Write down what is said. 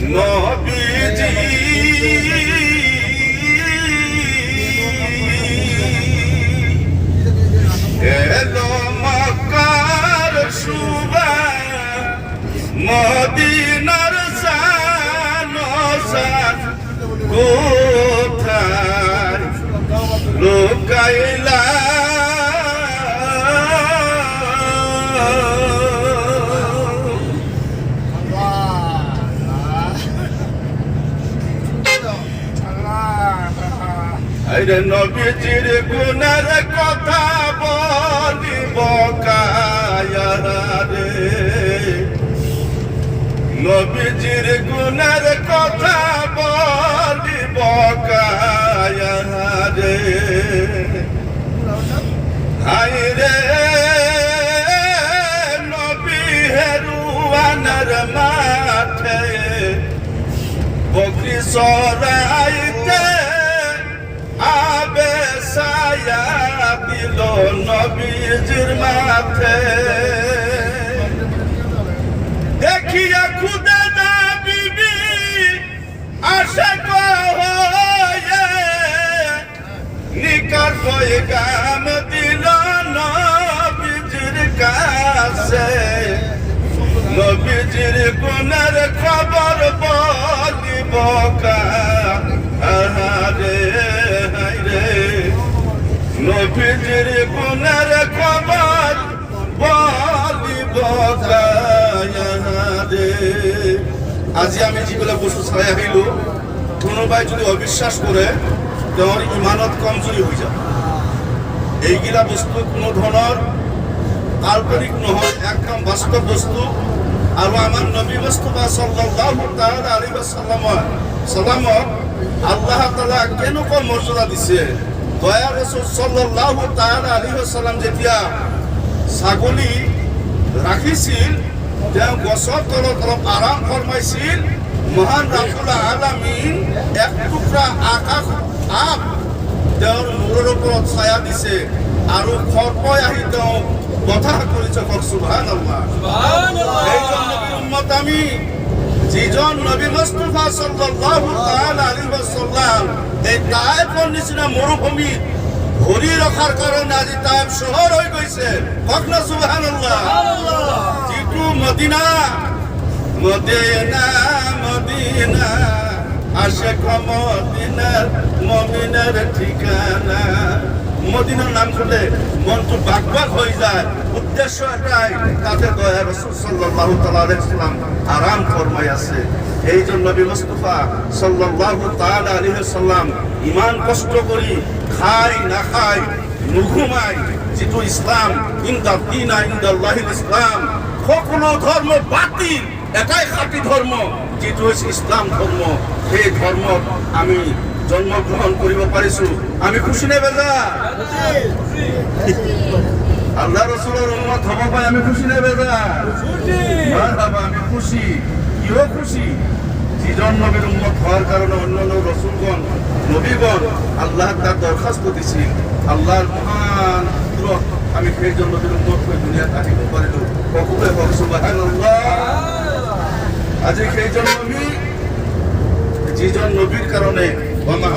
নবীজি এলো মক্কার শুভা মদিনার শান কোথায় লোকাইলা আরে নবীজির গুণের কথা বলিব কায়া রে নবীজির গুণের কথা বলিব কায়া রে হায় রে নবী হেরুয়ানের মাঠে বকরি চরাইতে আবে সায়া দিল নবীজির মাথে দেখিয়া খুদা না বিবি আশাক হয়ে নিকট হয়ে গাম দিল নবীজির কাছে নবীজির গুণের খবর বলিব কাহারে নবীজির গুণের খবর বলিব কাহারে আজি আমি যেগুলো বস্তু ছাড়া হইল কোনোবাই যদি অবিশ্বাস করে তোর ইমানত কমজোরি হয়ে যাবে এইগুলা বস্তু কোনো ধরনের কাল্পনিক নহয় একদম বাস্তব বস্তু আৰু আমাৰ নবী মুস্তাফা সাল্লাল্লাহু তাআলা আলাইহি ওয়াসাল্লামক আল্লাহ তাআলা কেনেকুৱা মৰ্যাদা দিছে দয়া ৰাসূল সাল্লাল্লাহু তাআলা আলাইহি ওয়াসাল্লাম যেতিয়া ছাগলী ৰাখিছিল তেওঁ গছৰ তলত অলপ আৰাম ফৰমাইছিল মহান ৰাব্বুল আলামিন এক টুকুৰা আকাশ আপ তেওঁৰ মূৰৰ ওপৰত ছায়া দিছে আৰু খৰপই আহি তেওঁ কথা করেছে সুবহানাল্লাহ সুবহানাল্লাহ এই জন্য উম্মত আমি যিজন নবী মুস্তাফা সাল্লাল্লাহু তাআলা আলাইহি ওয়াসাল্লাম এই তায়েফের নিচিনা মরুভূমি ধৰি ৰখাৰ কাৰণে আজি তায়েফ শহৰ হৈ গৈছে কখনো সুবহানাল্লাহ সুবহানাল্লাহ যিটো মদিনা মদিনা মদিনা আশিক মদিনার মুমিনের ঠিকানা মদিনার নাম শুনলে মনটা বাকবাক হয়ে যায় উদ্দেশ্য এটাই তাতে দয়া রাসূল সাল্লাল্লাহু তাআলা আলাইহি ওয়াসাল্লাম আরাম ফরমাই আছে এই জন্য নবী মুস্তাফা সাল্লাল্লাহু তাআলা আলাইহি ওয়াসাল্লাম ইমান কষ্ট করি খাই না খাই নুঘুমাই যেটো ইসলাম ইনদা দীনা ইনদাল্লাহিল ইসলাম সকলো ধর্ম বাতিল এটাই খাঁটি ধর্ম যেটো হচ্ছে ইসলাম ধর্ম সেই ধর্মত আমি জন্মগ্রহণ করিব পাৰিছো আমি খুশি নে বেজার আল্লাহ রাসূলের উম্মত হব পাই আমি খুশি নে বেজার খুশি মারহাবা আমি খুশি কিও খুশি যিজন নবীর উম্মত হওয়ার কারণে অন্যান্য রাসূলগণ নবীগণ আল্লাহ তার দরখাস্ত দিছিল আল্লাহর মহান কুদরত আমি সেই জন্য নবীর উম্মত হয়ে দুনিয়াতে আহিব পাৰিলো সকলোৱে বল সুবহানাল্লাহ আজি সেই জন্য আমি যিজন নবীর কারণে ওয়া মা